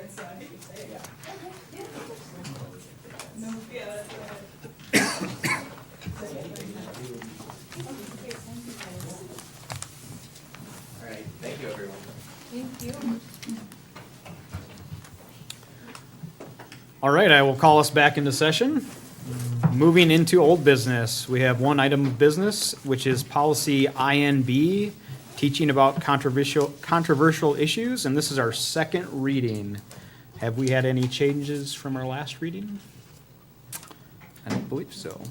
so I hate to say it. Okay, yeah. No, yeah, that's right. All right, thank you, everyone. Thank you. All right, I will call us back into session. Moving into old business, we have one item of business, which is policy INB, teaching about controversial issues, and this is our second reading. Have we had any changes from our last reading? I don't believe so.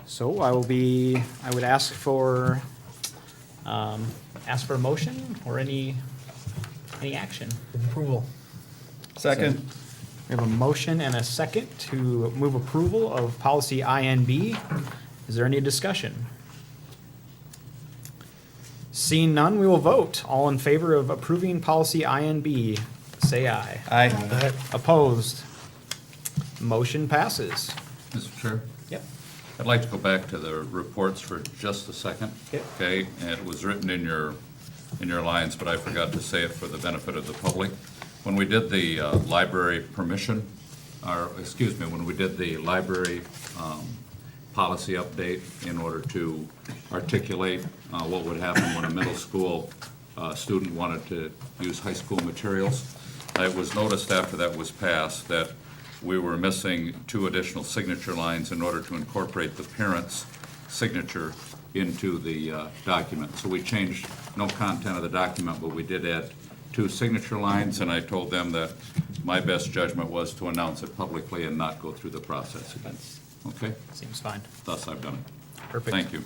So I would ask for a motion or any action. Approval. Second. We have a motion and a second to move approval of policy INB. Is there any discussion? Seeing none, we will vote. All in favor of approving policy INB, say aye. Aye. Opposed? Motion passes. Mr. Chair, Yep. I'd like to go back to the reports for just a second. Yep. Okay, and it was written in your lines, but I forgot to say it for the benefit of the public. When we did the library permission, when we did the library policy update in order to articulate what would happen when a middle school student wanted to use high school materials, it was noticed after that was passed that we were missing 2 additional signature lines in order to incorporate the parent's signature into the document. So we changed no content of the document, but we did add 2 signature lines, and I told them that my best judgment was to announce it publicly and not go through the process again. Okay? Seems fine. Thus I've done it. Perfect. Thank you.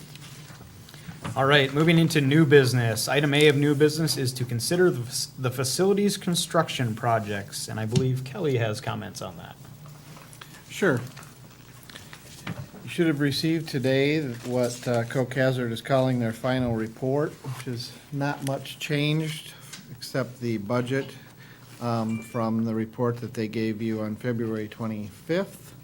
All right, moving into new business. Item A of new business is to consider the facilities construction projects, and I believe Kelly has comments on that. Sure. You should have received today what Coke Hazard is calling their final report, which is not much changed except the budget from the report that they gave you on February 25th.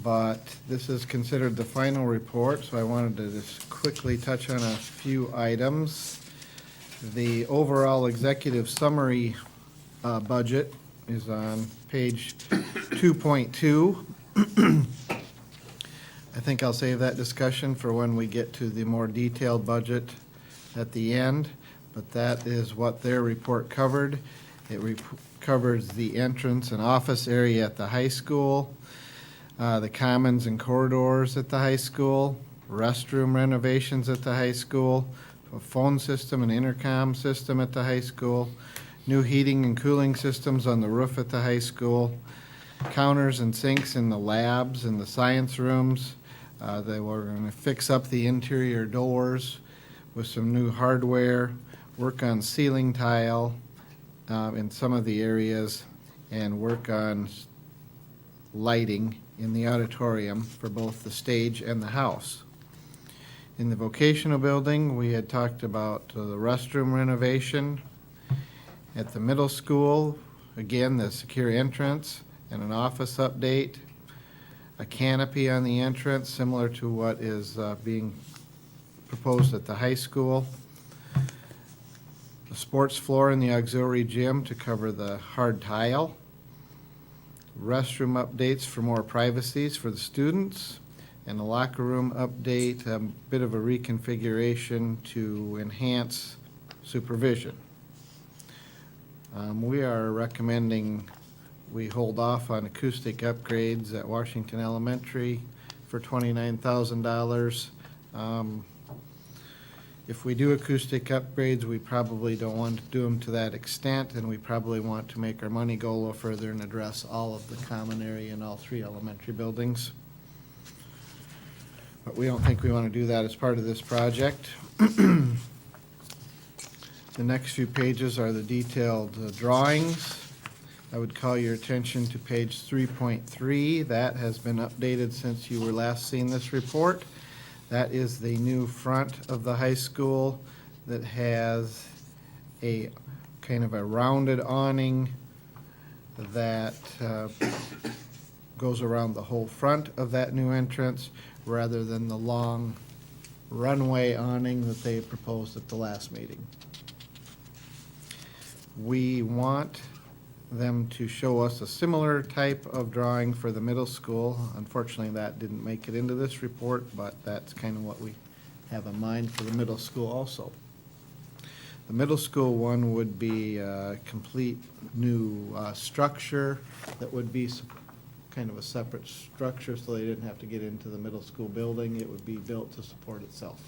But this is considered the final report, so I wanted to just quickly touch on a few items. The overall executive summary budget is on page 2.2. I think I'll save that discussion for when we get to the more detailed budget at the end, but that is what their report covered. It covers the entrance and office area at the high school, the commons and corridors at the high school, restroom renovations at the high school, a phone system and intercom system at the high school, new heating and cooling systems on the roof at the high school, counters and sinks in the labs and the science rooms. They were going to fix up the interior doors with some new hardware, work on ceiling tile in some of the areas, and work on lighting in the auditorium for both the stage and the house. In the vocational building, we had talked about the restroom renovation. At the middle school, again, the secure entrance and an office update, a canopy on the entrance similar to what is being proposed at the high school, the sports floor in the auxiliary gym to cover the hard tile, restroom updates for more privacies for the students, and a locker room update, a bit of a reconfiguration to enhance supervision. We are recommending we hold off on acoustic upgrades at Washington Elementary for $29,000. If we do acoustic upgrades, we probably don't want to do them to that extent, and we probably want to make our money go a little further and address all of the common area in all 3 elementary buildings. But we don't think we want to do that as part of this project. The next few pages are the detailed drawings. I would call your attention to page 3.3. That has been updated since you were last seeing this report. That is the new front of the high school that has a kind of a rounded awning that goes around the whole front of that new entrance rather than the long runway awning that they proposed at the last meeting. We want them to show us a similar type of drawing for the middle school. Unfortunately, that didn't make it into this report, but that's kind of what we have in mind for the middle school also. The middle school one would be a complete new structure that would be kind of a separate structure, so they didn't have to get into the middle school building. It would be built to support itself.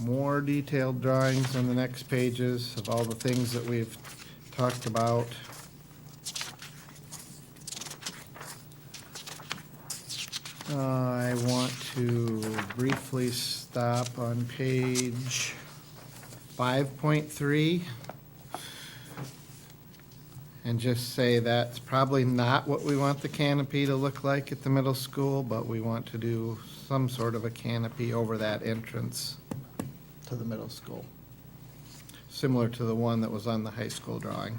More detailed drawings on the next pages of all the things that we've talked about. I want to briefly stop on page 5.3 and just say that's probably not what we want the canopy to look like at the middle school, but we want to do some sort of a canopy over that entrance to the middle school, similar to the one that was on the high school drawing.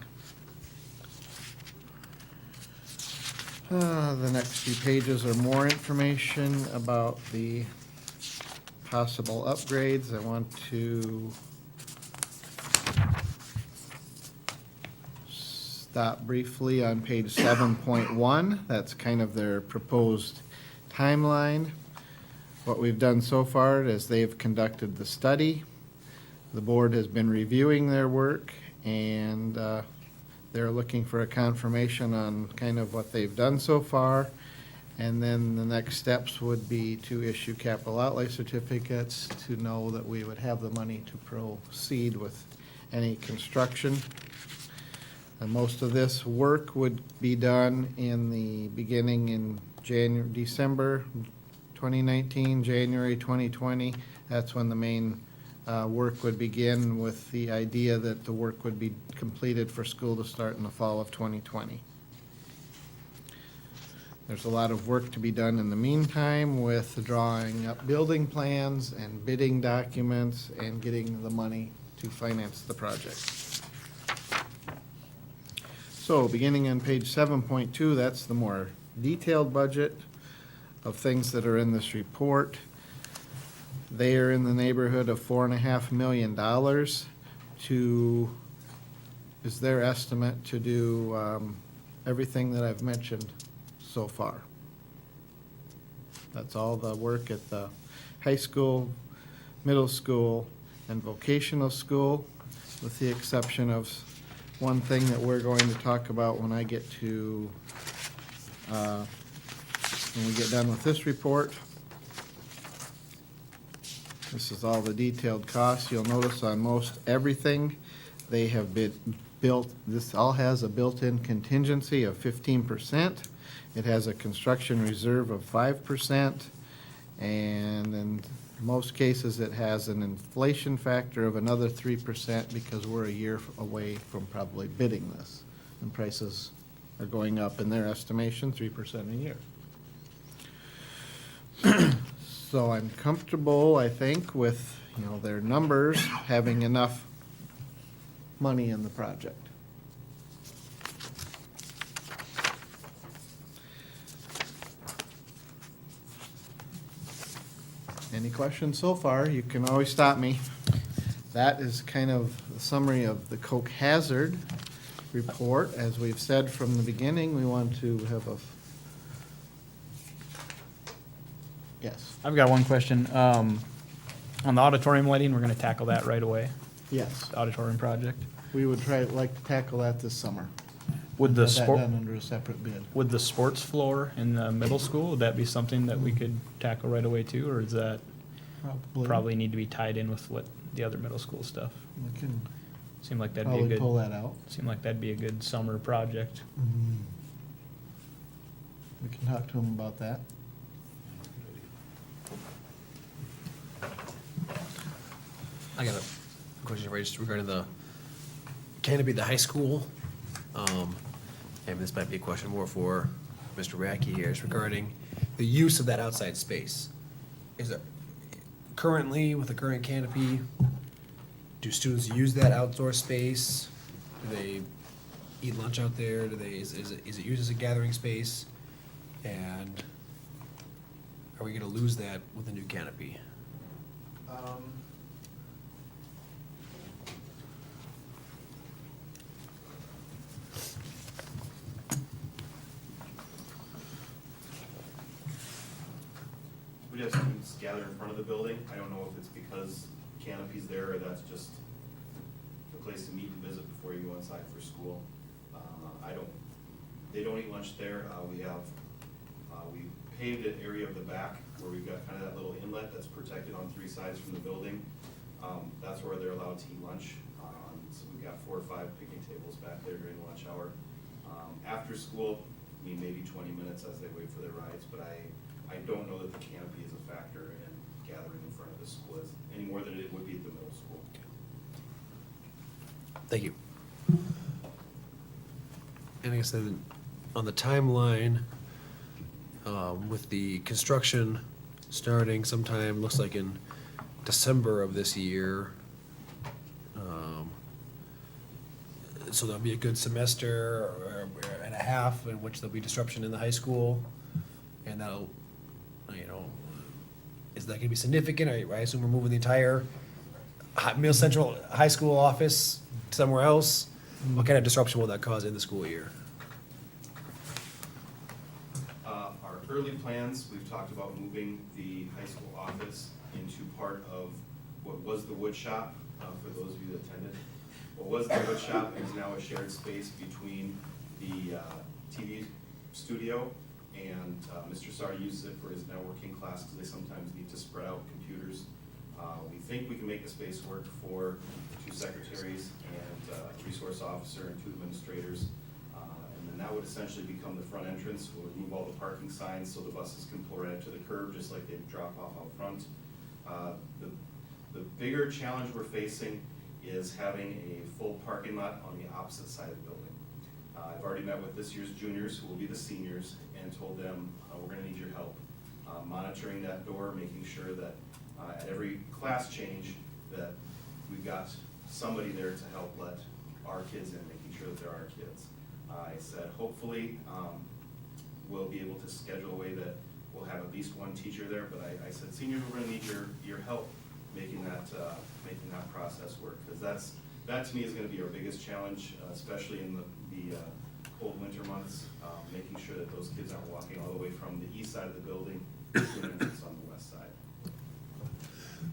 The next few pages are more information about the possible upgrades. I want to stop briefly on page 7.1. That's kind of their proposed timeline. What we've done so far is they've conducted the study. The board has been reviewing their work, and they're looking for a confirmation on kind of what they've done so far. And then the next steps would be to issue capital outlay certificates to know that we would have the money to proceed with any construction. And most of this work would be done in the beginning in December 2019, January 2020. That's when the main work would begin, with the idea that the work would be completed for school to start in the fall of 2020. There's a lot of work to be done in the meantime with drawing up building plans and bidding documents and getting the money to finance the project. So beginning on page 7.2, that's the more detailed budget of things that are in this report. They are in the neighborhood of $4.5 million is their estimate to do everything that I've mentioned so far. That's all the work at the high school, middle school, and vocational school, with the exception of one thing that we're going to talk about when I get to, when we get done with this report. This is all the detailed costs. You'll notice on most everything, they have been built, this all has a built-in contingency of 15%. It has a construction reserve of 5%, and in most cases, it has an inflation factor of another 3% because we're a year away from probably bidding this. And prices are going up, in their estimation, 3% a year. So I'm comfortable, I think, with, their numbers having enough money in the project. Any questions so far? You can always stop me. That is kind of the summary of the Coke Hazard report. As we've said from the beginning, we want to have a... Yes. I've got one question. On the auditorium lighting, we're gonna tackle that right away, Yes. the auditorium project. We would like to tackle that this summer. Would the Have that sport, done under a separate bid. would the sports floor in the middle school, would that be something that we could tackle right away too, or does that probably need to be tied in with what the other middle school stuff? We can Seem like that'd be a probably good, pull that out. seem like that'd be a good summer project. We can talk to him about that. I got a question for you just regarding the canopy at the high school. And this might be a question more for Mr. Racky here, is regarding the use of that outside space. Is it currently, with the current canopy, do students use that outdoor space? Do they eat lunch out there? Is it used as a gathering space? And are we gonna lose that with the new canopy? have students gather in front of the building. I don't know if it's because canopy's there or that's just a place to meet and visit before you go inside for school. They don't eat lunch there. We paved an area of the back where we've got kind of that little inlet that's protected on 3 sides from the building. That's where they're allowed to eat lunch. So we've got 4 or 5 picnic tables back there during lunch hour. After school, I mean, maybe 20 minutes as they wait for their rides, but I don't know that the canopy is a factor in gathering in front of the school any more than it would be at the middle school. Thank you. And I guess then, on the timeline, with the construction starting sometime, looks like in December of this year, so there'll be a good semester and a half in which there'll be disruption in the high school, and that'll, is that gonna be significant? I assume we're moving the entire Mill Central High School office somewhere else? What kind of disruption will that cause in the school year? Our early plans, we've talked about moving the high school office into part of what was the wood shop, for those of you that attended. What was the wood shop is now a shared space between the TV studio, and Mr. Sarr uses it for his networking class because they sometimes need to spread out computers. We think we can make the space work for 2 secretaries and a resource officer and 2 administrators. And then that would essentially become the front entrance. We'll remove all the parking signs so the buses can pull right up to the curb just like they drop off out front. The bigger challenge we're facing is having a full parking lot on the opposite side of the building. I've already met with this year's juniors, who will be the seniors, and told them we're gonna need your help monitoring that door, making sure that at every class change that we've got somebody there to help let our kids in, making sure that there are kids. I said, hopefully, we'll be able to schedule a way that we'll have at least 1 teacher there, but I said, seniors, we're gonna need your help making that process work, because that to me is gonna be our biggest challenge, especially in the cold winter months, making sure that those kids aren't walking all the way from the east side of the building to an entrance on the west side.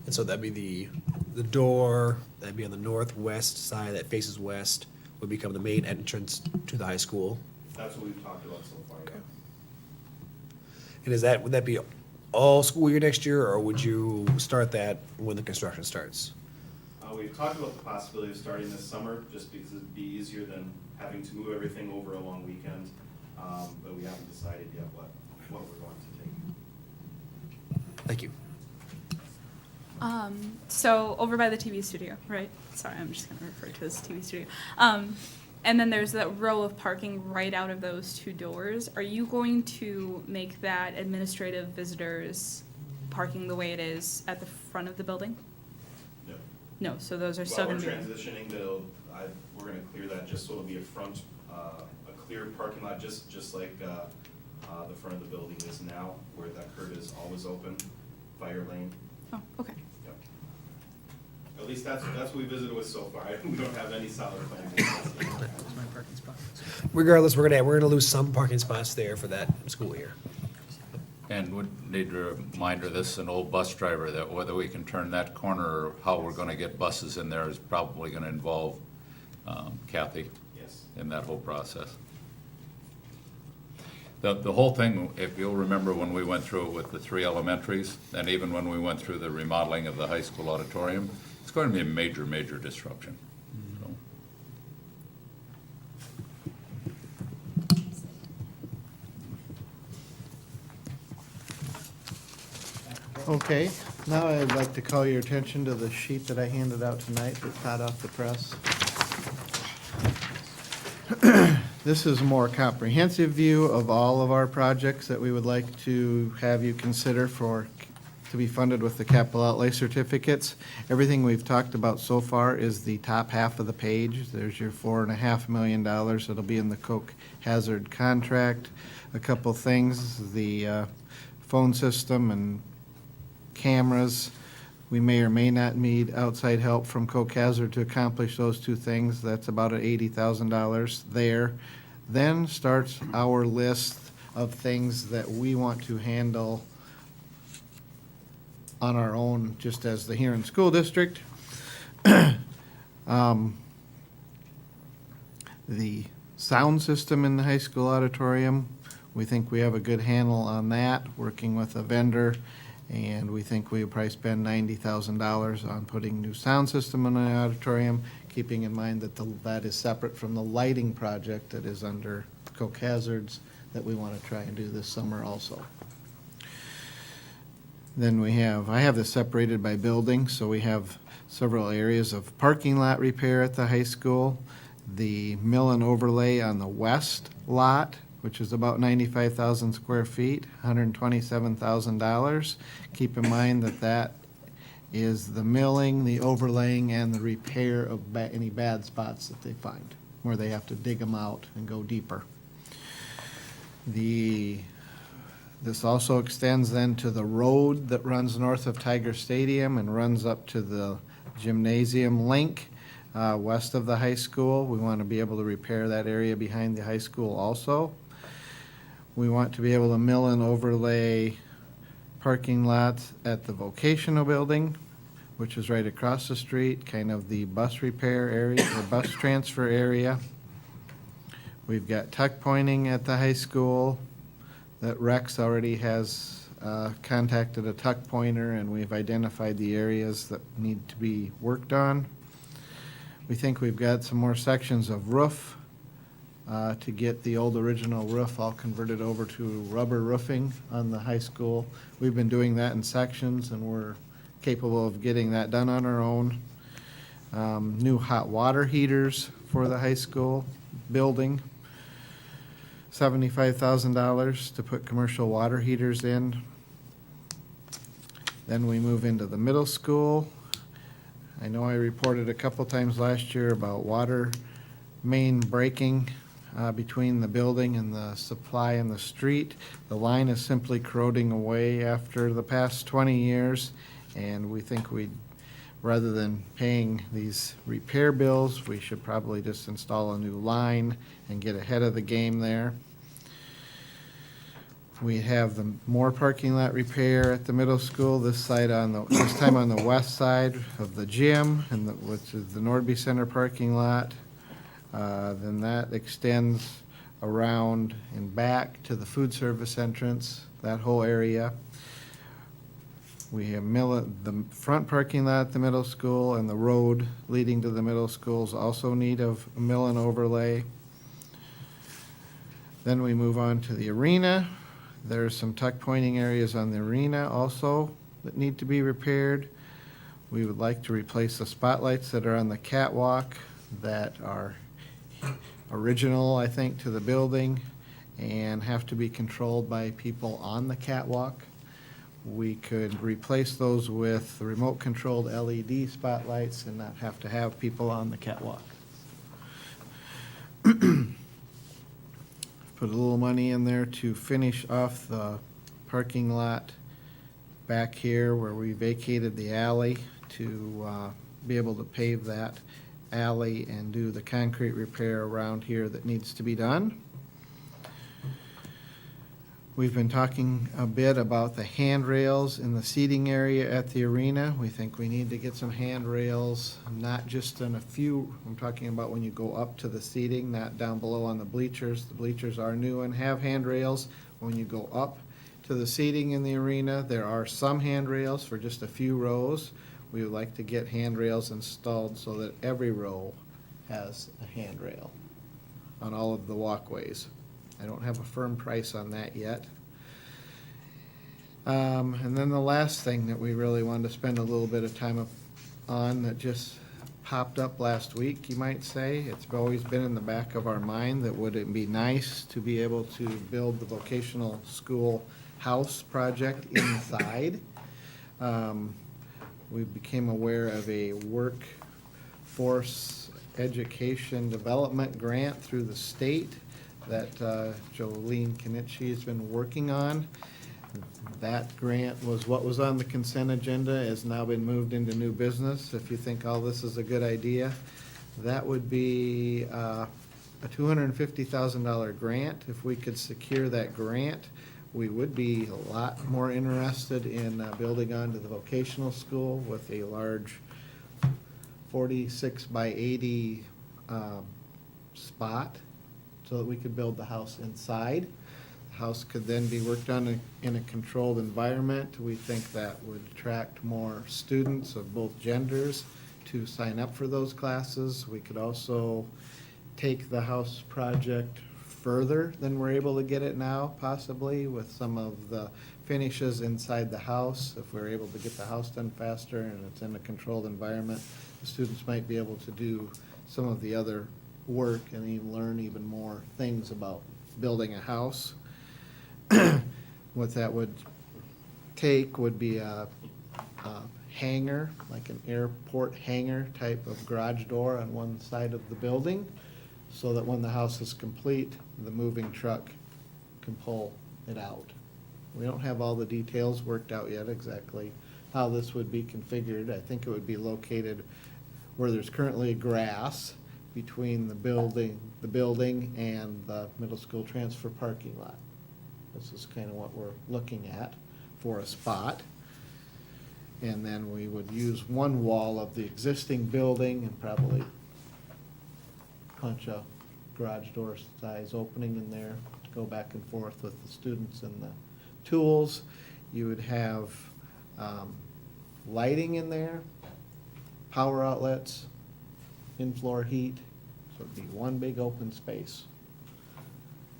And so that'd be the door, that'd be on the northwest side that faces west, would become the main entrance to the high school. That's what we've talked about so far, yeah. And would that be all school year next year, or would you start that when the construction starts? We've talked about the possibility of starting this summer, just because it'd be easier than having to move everything over a long weekend, but we haven't decided yet what we're going to take. Thank you. So over by the TV studio, right? Sorry, I'm just gonna refer to as TV studio. And then there's that row of parking right out of those 2 doors. Are you going to make that administrative visitors parking the way it is at the front of the building? No. No, so those are still While gonna we're be. transitioning, we're gonna clear that just so it'll be a clear parking lot, just like the front of the building is now, where that curb is always open, fire lane. Oh, okay. Yep. At least that's what we visited with so far. We don't have any solid plans. My parking spot. Regardless, we're gonna lose some parking spots there for that school year. And would need to reminder this, an old bus driver, that whether we can turn that corner or how we're gonna get buses in there is probably gonna involve Kathy Yes. in that whole process. The whole thing, if you'll remember when we went through it with the 3 elementaries, and even when we went through the remodeling of the high school auditorium, it's going to be a major, major disruption. So, Okay, now I'd like to call your attention to the sheet that I handed out tonight that's hot off the press. This is a more comprehensive view of all of our projects that we would like to have you consider to be funded with the capital outlay certificates. Everything we've talked about so far is the top half of the page. There's your $4.5 million that'll be in the Coke Hazard contract. A couple things, the phone system and cameras. We may or may not need outside help from Coke Hazard to accomplish those 2 things. That's about $80,000 there. Then starts our list of things that we want to handle on our own, just as the Huron School District. The sound system in the high school auditorium, we think we have a good handle on that, working with a vendor, and we think we'll probably spend $90,000 on putting new sound system in the auditorium, keeping in mind that that is separate from the lighting project that is under Coke Hazards that we want to try and do this summer also. Then I have this separated by building, so we have several areas of parking lot repair at the high school. The mill and overlay on the west lot, which is about 95,000 square feet, $127,000. Keep in mind that that is the milling, the overlaying, and the repair of any bad spots that they find, where they have to dig them out and go deeper. This also extends then to the road that runs north of Tiger Stadium and runs up to the gymnasium link west of the high school. We want to be able to repair that area behind the high school also. We want to be able to mill and overlay parking lots at the vocational building, which is right across the street, kind of the bus repair area, or bus transfer area. We've got tuck pointing at the high school that Rex already has contacted a tuck pointer, and we've identified the areas that need to be worked on. We think we've got some more sections of roof to get the old original roof all converted over to rubber roofing on the high school. We've been doing that in sections, and we're capable of getting that done on our own. New hot water heaters for the high school building. $75,000 to put commercial water heaters in. Then we move into the middle school. I know I reported a couple times last year about water main breaking between the building and the supply in the street. The line is simply corroding away after the past 20 years, and we think rather than paying these repair bills, we should probably just install a new line and get ahead of the game there. We have the more parking lot repair at the middle school, this time on the west side of the gym, which is the Nordby Center parking lot. Then that extends around and back to the food service entrance, that whole area. We have the front parking lot at the middle school, and the road leading to the middle schools also need of a mill and overlay. Then we move on to the arena. There's some tuck pointing areas on the arena also that need to be repaired. We would like to replace the spotlights that are on the catwalk that are original, I think, to the building and have to be controlled by people on the catwalk. We could replace those with remote-controlled LED spotlights and not have to have people on the catwalk. Put a little money in there to finish off the parking lot back here where we vacated the alley to be able to pave that alley and do the concrete repair around here that needs to be done. We've been talking a bit about the handrails in the seating area at the arena. We think we need to get some handrails, not just in a few. I'm talking about when you go up to the seating, not down below on the bleachers. The bleachers are new and have handrails. When you go up to the seating in the arena, there are some handrails for just a few rows. We would like to get handrails installed so that every row has a handrail on all of the walkways. I don't have a firm price on that yet. And then the last thing that we really wanted to spend a little bit of time on that just popped up last week, you might say. It's always been in the back of our mind that would it be nice to be able to build the vocational school house project inside. We became aware of a workforce education development grant through the state that Jolene Kenichi has been working on. That grant was what was on the consent agenda, has now been moved into new business. If you think all this is a good idea, that would be a $250,000 grant. If we could secure that grant, We would be a lot more interested in building onto the vocational school with a large 46 by 80 spot so that we could build the house inside. The house could then be worked on in a controlled environment. We think that would attract more students of both genders to sign up for those classes. We could also take the house project further than we're able to get it now, possibly, with some of the finishes inside the house. If we're able to get the house done faster and it's in a controlled environment, the students might be able to do some of the other work and even learn even more things about building a house. What that would take would be a hangar, like an airport hangar type of garage door on one side of the building, so that when the house is complete, the moving truck can pull it out. We don't have all the details worked out yet exactly how this would be configured. I think it would be located where there's currently grass between the building and the middle school transfer parking lot. This is kind of what we're looking at for a spot. And then we would use one wall of the existing building and probably punch a garage door size opening in there to go back and forth with the students and the tools. You would have lighting in there, power outlets, in-floor heat, so it'd be one big open space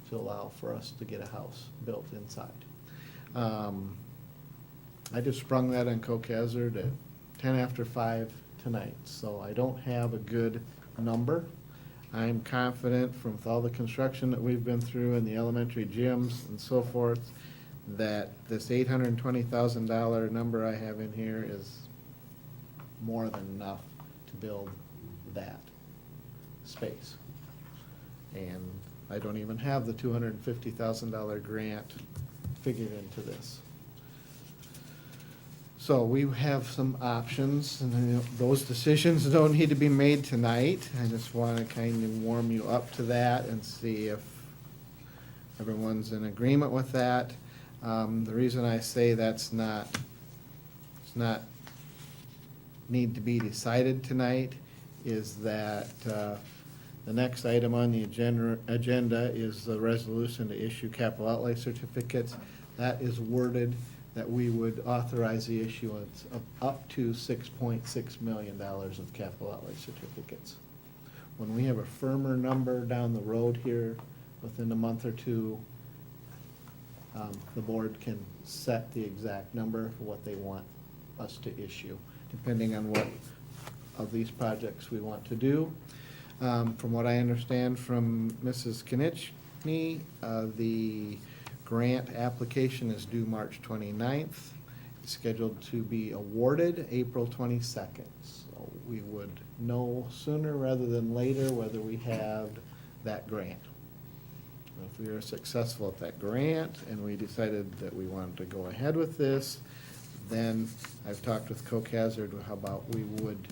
to allow for us to get a house built inside. I just sprung that on Coke Hazard at 10 after 5 tonight, so I don't have a good number. I'm confident from all the construction that we've been through in the elementary gyms and so forth, that this $820,000 number I have in here is more than enough to build that space. And I don't even have the $250,000 grant figured into this. So we have some options, and those decisions don't need to be made tonight. I just want to kind of warm you up to that and see if everyone's in agreement with that. The reason I say it's not need to be decided tonight is that the next item on the agenda is the resolution to issue capital outlay certificates. That is worded that we would authorize the issuance of up to $6.6 million of capital outlay certificates. When we have a firmer number down the road here, within a month or two, the board can set the exact number for what they want us to issue, depending on what of these projects we want to do. From what I understand from Mrs. Knichny, the grant application is due March 29th. It's scheduled to be awarded April 22nd. So we would know sooner rather than later whether we have that grant. If we are successful at that grant and we decided that we wanted to go ahead with this, then I've talked with Coke Hazard, how about we would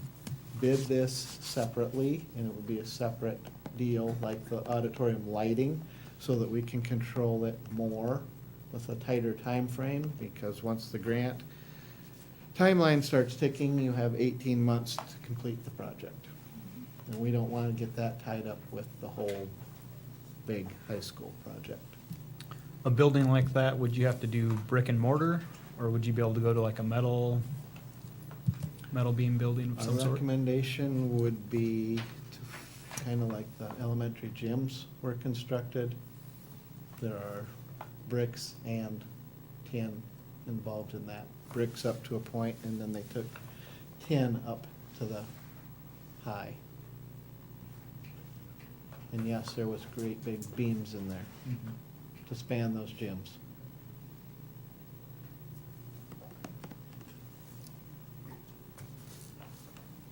bid this separately, and it would be a separate deal like the auditorium lighting, so that we can control it more with a tighter time frame. Because once the grant timeline starts ticking, you have 18 months to complete the project. And we don't want to get that tied up with the whole big high school project. A building like that, would you have to do brick and mortar, or would you be able to go to like a metal beam building of Our some sort? recommendation would be to, kind of like the elementary gyms were constructed. There are bricks and tin involved in that. Bricks up to a point, and then they took tin up to the high. And yes, there was great big beams in there to span those gyms.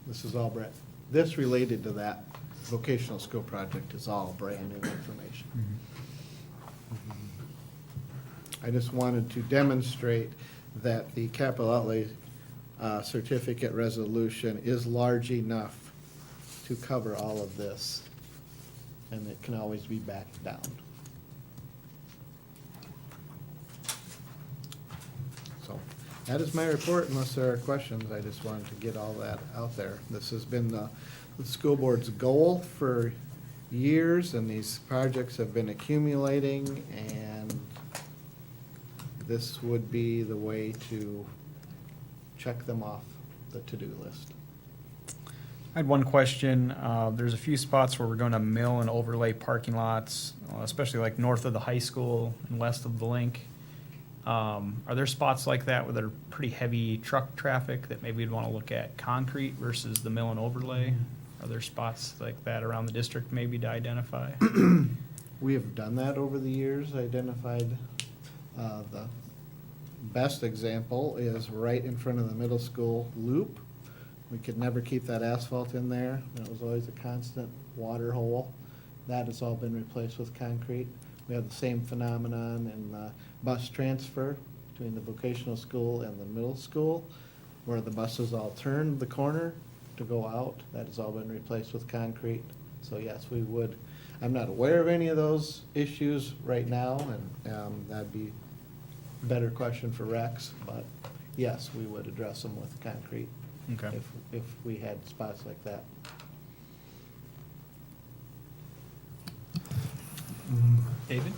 This is all brand, this related to that vocational school project is all brand new information. I just wanted to demonstrate that the capital outlay certificate resolution is large enough to cover all of this, and it can always be backed down. That is my report unless there are questions. I just wanted to get all that out there. This has been the school board's goal for years, and these projects have been accumulating, and this would be the way to check them off the to-do list. I had one question. There's a few spots where we're going to mill and overlay parking lots, especially like north of the high school and west of the link. Are there spots like that where there are pretty heavy truck traffic that maybe we'd want to look at concrete versus the mill and overlay? Are there spots like that around the district maybe to identify? We have done that over the years, identified, the best example is right in front of the middle school loop. We could never keep that asphalt in there. It was always a constant water hole. That has all been replaced with concrete. We have the same phenomenon in bus transfer between the vocational school and the middle school, where the buses all turn the corner to go out. That has all been replaced with concrete. So yes, we would. I'm not aware of any of those issues right now, and that'd be a better question for Rex, but yes, we would address them with concrete. Okay. If we had spots like that. David?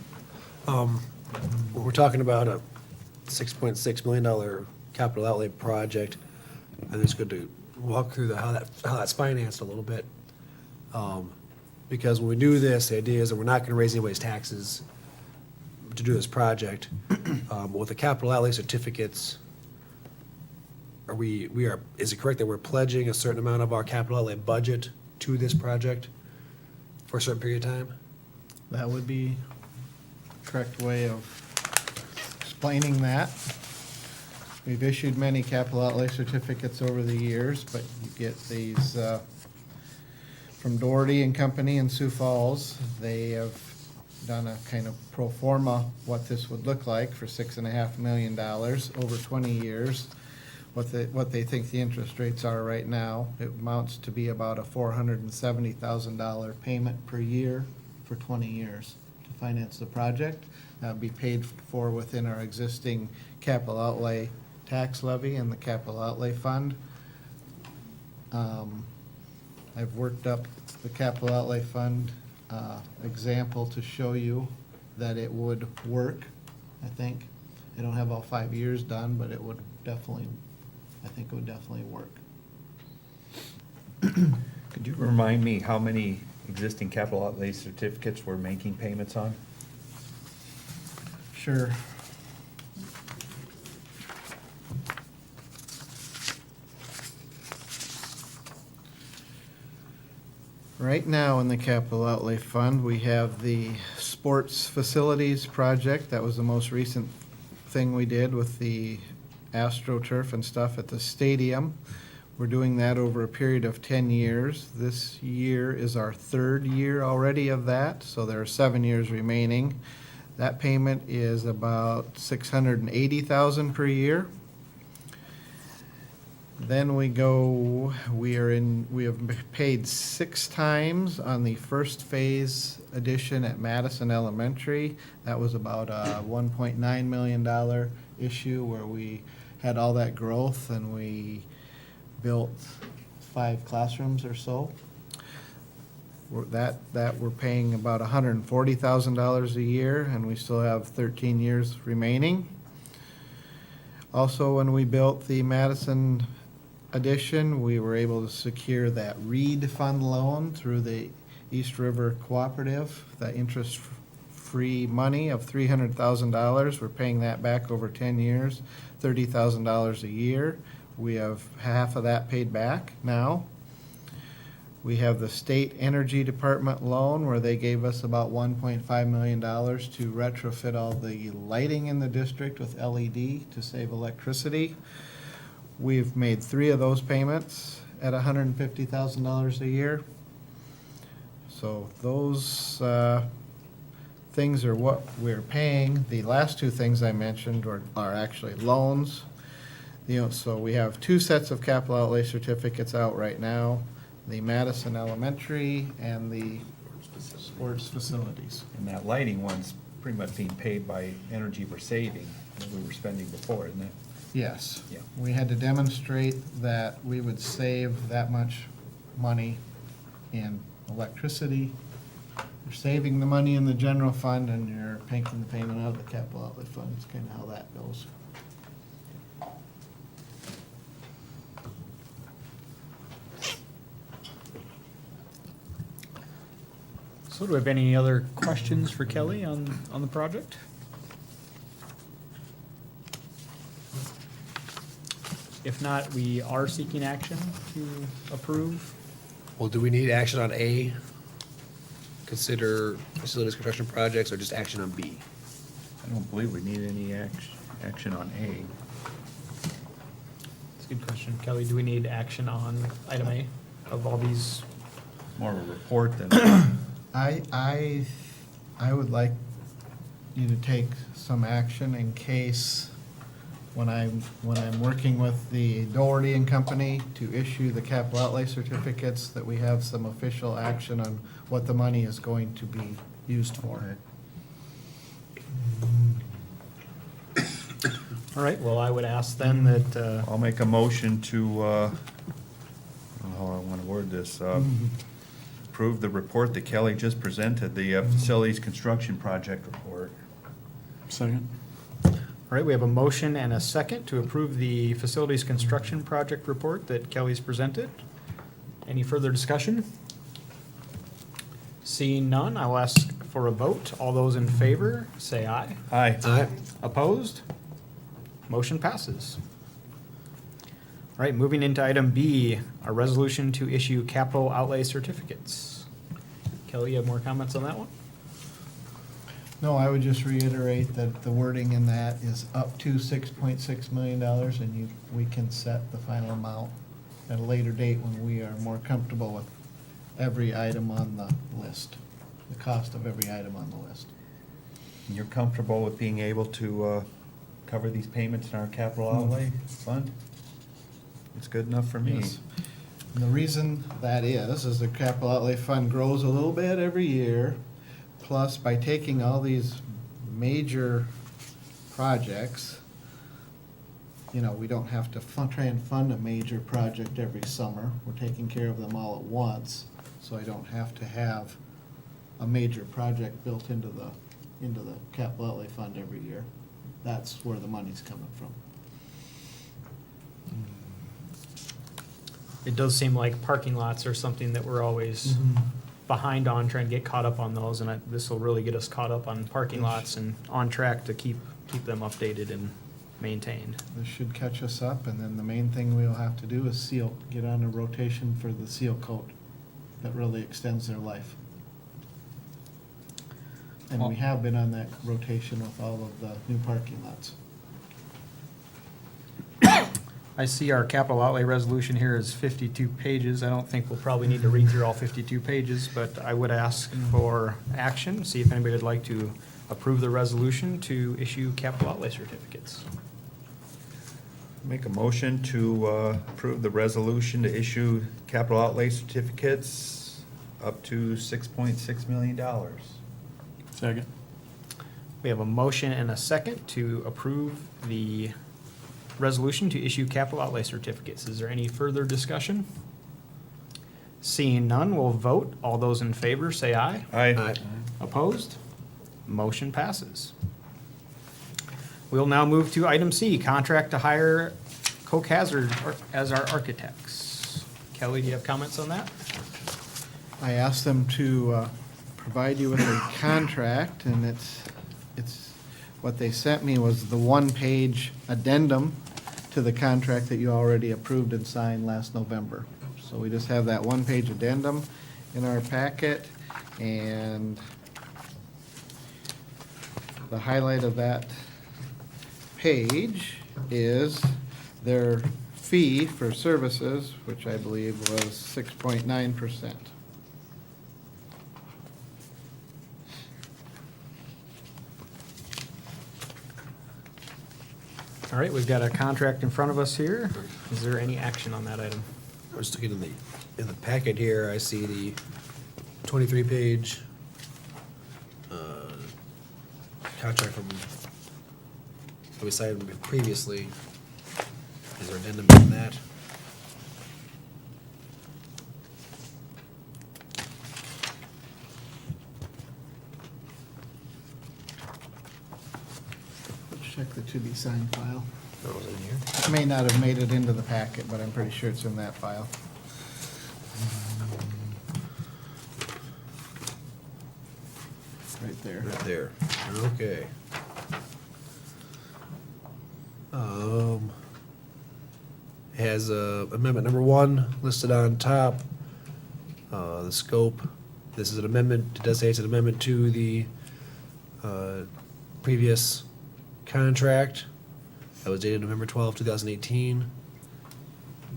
We're talking about a $6.6 million capital outlay project. I think it's good to walk through how that's financed a little bit. Because when we do this, the idea is that we're not gonna raise anybody's taxes to do this project. With the capital outlay certificates, is it correct that we're pledging a certain amount of our capital outlay budget to this project for a certain period of time? That would be the correct way of explaining that. We've issued many capital outlay certificates over the years, but you get these from Doherty and Company in Sioux Falls. They have done a kind of pro forma what this would look like for $6.5 million over 20 years. What they think the interest rates are right now. It amounts to be about a $470,000 payment per year for 20 years to finance the project. That would be paid for within our existing capital outlay tax levy and the capital outlay fund. I've worked up the capital outlay fund example to show you that it would work, I think. I don't have all 5 years done, but it would definitely, I think it would definitely work. Could you remind me how many existing capital outlay certificates we're making payments on? Sure. Right now in the capital outlay fund, we have the sports facilities project. That was the most recent thing we did with the AstroTurf and stuff at the stadium. We're doing that over a period of 10 years. This year is our 3rd year already of that, so there are 7 years remaining. That payment is about $680,000 per year. Then we have paid 6 times on the first phase addition at Madison Elementary. That was about a $1.9 million issue where we had all that growth and we built 5 classrooms or so. We're paying about $140,000 a year, and we still have 13 years remaining. Also, when we built the Madison addition, we were able to secure that READ fund loan through the East River Cooperative, that interest-free money of $300,000. We're paying that back over 10 years, $30,000 a year. We have half of that paid back now. We have the State Energy Department loan where they gave us about $1.5 million to retrofit all the lighting in the district with LED to save electricity. We've made 3 of those payments at $150,000 a year. So those things are what we're paying. The last 2 things I mentioned are actually loans. So we have 2 sets of capital outlay certificates out right now, the Madison Elementary and the sports facilities. And that lighting one's pretty much being paid by energy we're saving that we were spending before, isn't it? Yes. Yeah. We had to demonstrate that we would save that much money in electricity. You're saving the money in the general fund and you're making the payment out of the capital outlay fund. It's kind of how that goes. So do we have any other questions for Kelly on the project? If not, we are seeking action to approve. Well, do we need action on A? Consider facilities construction projects, or just action on B? I don't believe we need any action on A. That's a good question. Kelly, do we need action on item A of all these? More of a report than, I would like you to take some action in case when I'm working with the Doherty and Company to issue the capital outlay certificates, that we have some official action on what the money is going to be used for. All right, well, I would ask then that, I'll make a motion to, I don't know how I want to word this, approve the report that Kelly just presented, the facilities construction project report. Second. all right, we have a motion and a second to approve the facilities construction project report that Kelly's presented. Any further discussion? Seeing none, I will ask for a vote. All those in favor, say aye. Aye. Aye. Opposed? Motion passes. All right, moving into item B, a resolution to issue capital outlay certificates. Kelly, you have more comments on that one? No, I would just reiterate that the wording in that is up to $6.6 million, and we can set the final amount at a later date when we are more comfortable with every item on the list, the cost of every item on the list. You're comfortable with being able to cover these payments in our capital outlay fund? It's good enough for me. Yes. And the reason that is the capital outlay fund grows a little bit every year. Plus, by taking all these major projects, you know, we don't have to try and fund a major project every summer. We're taking care of them all at once, so I don't have to have a major project built into the capital outlay fund every year. That's where the money's coming from. It does seem like parking lots are something that we're always behind on, trying to get caught up on those, and this will really get us caught up on parking lots and on track to keep them updated and maintained. This should catch us up, and then the main thing we'll have to do is get on a rotation for the seal coat that really extends their life. And we have been on that rotation with all of the new parking lots. I see our capital outlay resolution here is 52 pages. I don't think we'll probably need to read through all 52 pages, but I would ask for action, see if anybody would like to approve the resolution to issue capital outlay certificates. Make a motion to approve the resolution to issue capital outlay certificates up to $6.6 million. Second. We have a motion and a second to approve the resolution to issue capital outlay certificates. Is there any further discussion? Seeing none, we'll vote. All those in favor, say aye. Aye. Opposed? Motion passes. We'll now move to item C, contract to hire Coke Hazard as our architects. Kelly, do you have comments on that? I asked them to provide you with a contract, and it's, what they sent me was the one-page addendum to the contract that you already approved and signed last November. So we just have that one-page addendum in our packet, and the highlight of that page is their fee for services, which I believe was 6.9%. All right, we've got a contract in front of us here. Is there any action on that item? I was looking in the packet here, I see the 23-page contract from, that we signed previously. Is there an addendum in that? Let's check the to be signed file. Oh, is it in here? It may not have made it into the packet, but I'm pretty sure it's in that file. Right there. Right there. Okay. Has amendment number 1 listed on top. The scope, this is an amendment, it does say it's an amendment to the previous contract that was dated November 12, 2018.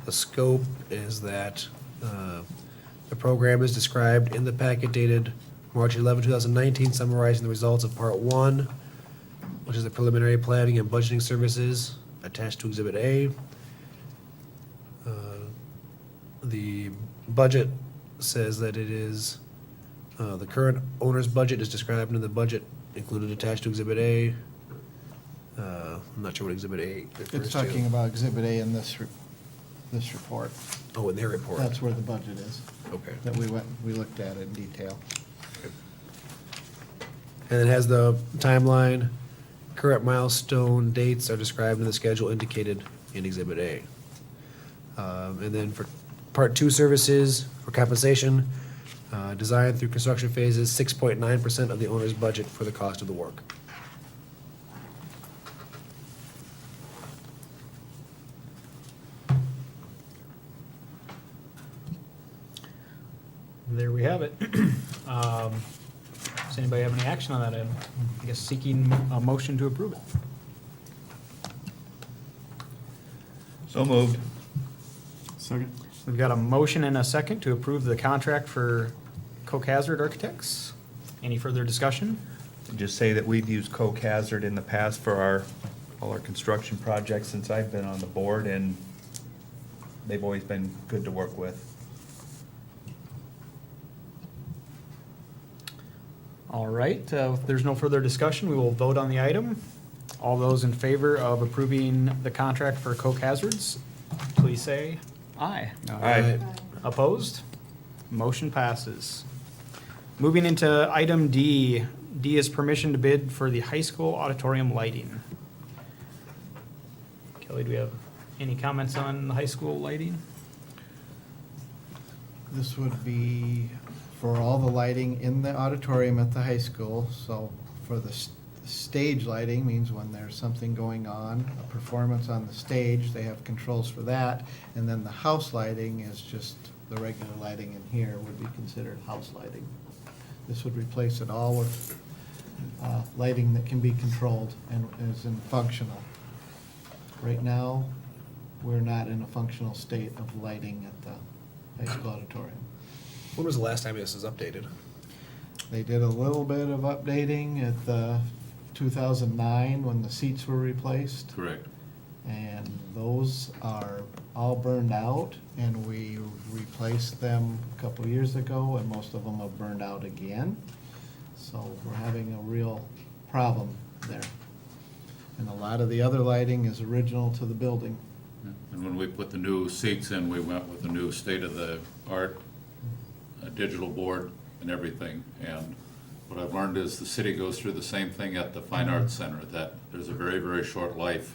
The scope is that the program is described in the packet dated March 11, 2019, summarizing the results of Part 1, which is the preliminary planning and budgeting services attached to Exhibit A. The budget says that it is, the current owner's budget is described in the budget included attached to Exhibit A. I'm not sure what Exhibit A refers to. It's talking about Exhibit A in this report. Oh, in their report. That's where the budget is, Okay. that we looked at in detail. And it has the timeline. Current milestone dates are described in the schedule indicated in Exhibit A. And then for Part 2 services, for compensation, design through construction phases, 6.9% of the owner's budget for the cost of the work. There we have it. Does anybody have any action on that item? I guess seeking a motion to approve it. So moved. Second. We've got a motion and a second to approve the contract for Coke Hazard Architects. Any further discussion? Just say that we've used Coke Hazard in the past for all our construction projects since I've been on the board, and they've always been good to work with. All right, if there's no further discussion, we will vote on the item. All those in favor of approving the contract for Coke Hazards, please say aye. Aye. Opposed? Motion passes. Moving into item D. D is permission to bid for the high school auditorium lighting. Kelly, do we have any comments on the high school lighting? This would be for all the lighting in the auditorium at the high school. So for the stage lighting means when there's something going on, a performance on the stage, they have controls for that. And then the house lighting is just the regular lighting in here would be considered house lighting. This would replace it all with lighting that can be controlled and is in functional. Right now, we're not in a functional state of lighting at the high school auditorium. When was the last time this was updated? They did a little bit of updating at the 2009 when the seats were replaced. Correct. And those are all burned out, and we replaced them a couple years ago, and most of them have burned out again. So we're having a real problem there. And a lot of the other lighting is original to the building. And when we put the new seats in, we went with the new state-of-the-art digital board and everything. And what I've learned is the city goes through the same thing at the Fine Arts Center, that there's a very, very short life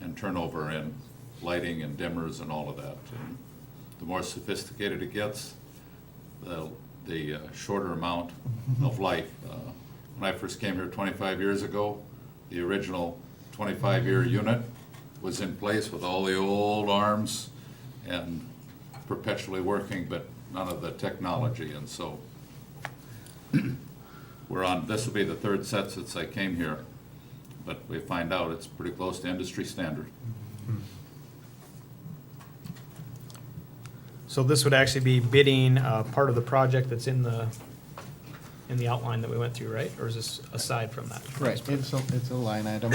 and turnover in lighting and dimmers and all of that. And the more sophisticated it gets, the shorter amount of life. When I first came here 25 years ago, the original 25-year unit was in place with all the old arms and perpetually working, but none of the technology. And so this will be the third set since I came here, but we find out it's pretty close to industry standard. So this would actually be bidding part of the project that's in the outline that we went through, right? Or is this aside from that? Right, it's a line item.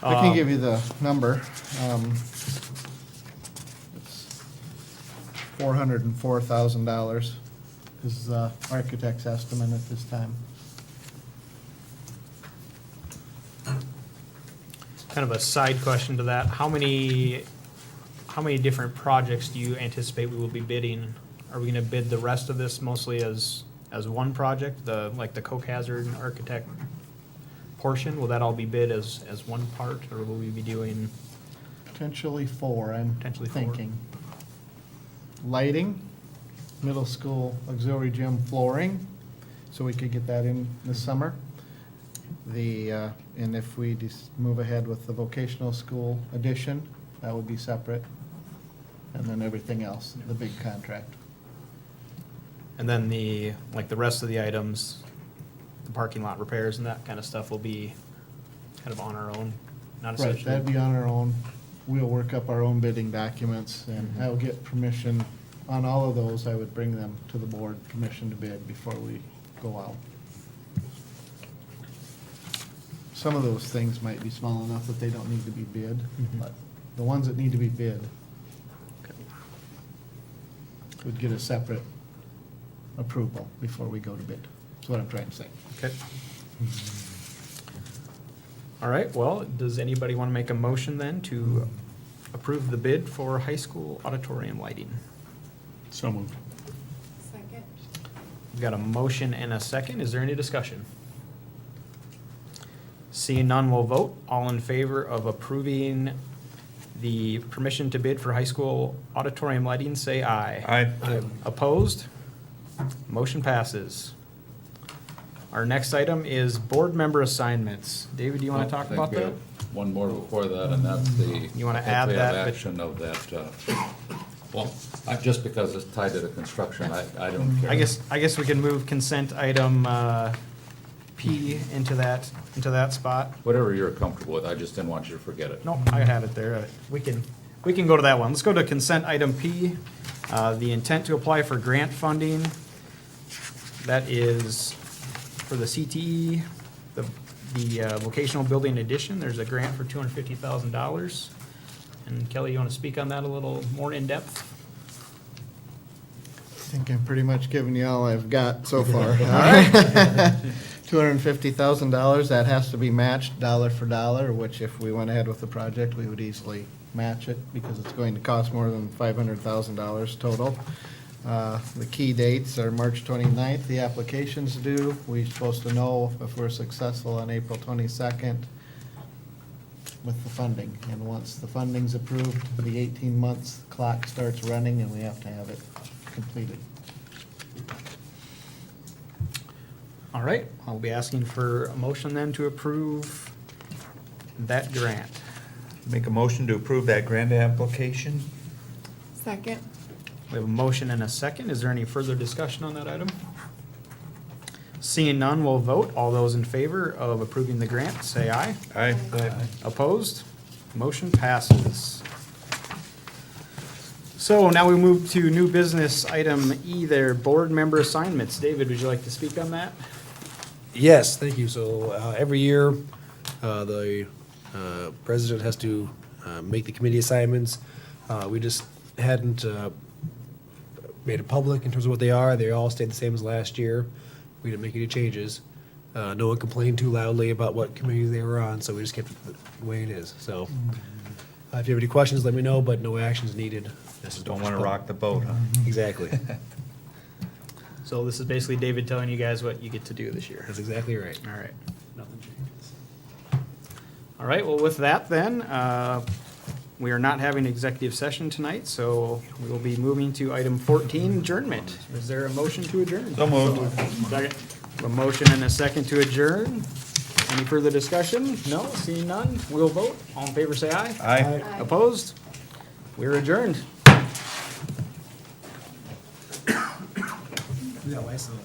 I can give you the number. It's $404,000 is the architect's estimate at this time. kind of a side question to that, how many different projects do you anticipate we will be bidding? Are we gonna bid the rest of this mostly as one project, like the Coke Hazard and Architect portion? Will that all be bid as one part, or will we be doing? Potentially 4, I'm Potentially 4. thinking. Lighting, middle school auxiliary gym flooring, so we could get that in this summer. And if we just move ahead with the vocational school addition, that would be separate. And then everything else, the big contract. And then the rest of the items, the parking lot repairs and that kind of stuff will be kind of on our own, not Right, essentially. that'd be on our own. We'll work up our own bidding documents, and I'll get permission on all of those. I would bring them to the board, permission to bid before we go out. Some of those things might be small enough that they don't need to be bid, but the ones that need to be bid would get a separate approval before we go to bid. That's what I'm trying to say. Okay. All right, well, does anybody want to make a motion then to approve the bid for high school auditorium lighting? So moved. Second. We've got a motion and a second. Is there any discussion? Seeing none, we'll vote. All in favor of approving the permission to bid for high school auditorium lighting, say aye. Aye. Opposed? Motion passes. Our next item is board member assignments. David, do you want to talk I think about we that? have one more before that, and that's the. You wanna I think add we have that, but- action of that, well, just because it's tied to the construction, I don't care. I guess we can move consent item P into that spot. Whatever you're comfortable with, I just didn't want you to forget it. Nope, I have it there. We can go to that one. Let's go to consent item P, the intent to apply for grant funding. That is for the CTE, the vocational building addition. There's a grant for $250,000. And Kelly, you want to speak on that a little more in depth? I think I'm pretty much giving you all I've got so far. $250,000, that has to be matched dollar for dollar, which if we went ahead with the project, we would easily match it because it's going to cost more than $500,000 total. The key dates are March 29th, the application's due. We're supposed to know if we're successful on April 22nd with the funding. And once the funding's approved, the 18 months clock starts running and we have to have it completed. All right, I'll be asking for a motion then to approve that grant. Make a motion to approve that grant application? Second. We have a motion and a second. Is there any further discussion on that item? Seeing none, we'll vote. All those in favor of approving the grant, say aye. Aye. Opposed? Motion passes. So now we move to new business item E there, board member assignments. David, would you like to speak on that? Yes, thank you. So every year, the president has to make the committee assignments. We just hadn't made it public in terms of what they are. They all stayed the same as last year. We didn't make any changes. No one complained too loudly about what committees they were on, so we just kept it the way it is. So if you have any questions, let me know, but no actions needed. Just don't want to rock the boat, huh? Exactly. So this is basically David telling you guys what you get to do this year. That's exactly right. All right. Nothing changes. All right, well, with that then, we are not having executive session tonight, so we will be moving to item 14, adjournment. Is there a motion to adjourn? So moved. Second. A motion and a second to adjourn. Any further discussion? No, seeing none, we'll vote. All in favor, say aye. Aye. Opposed? We're adjourned. Yeah, license.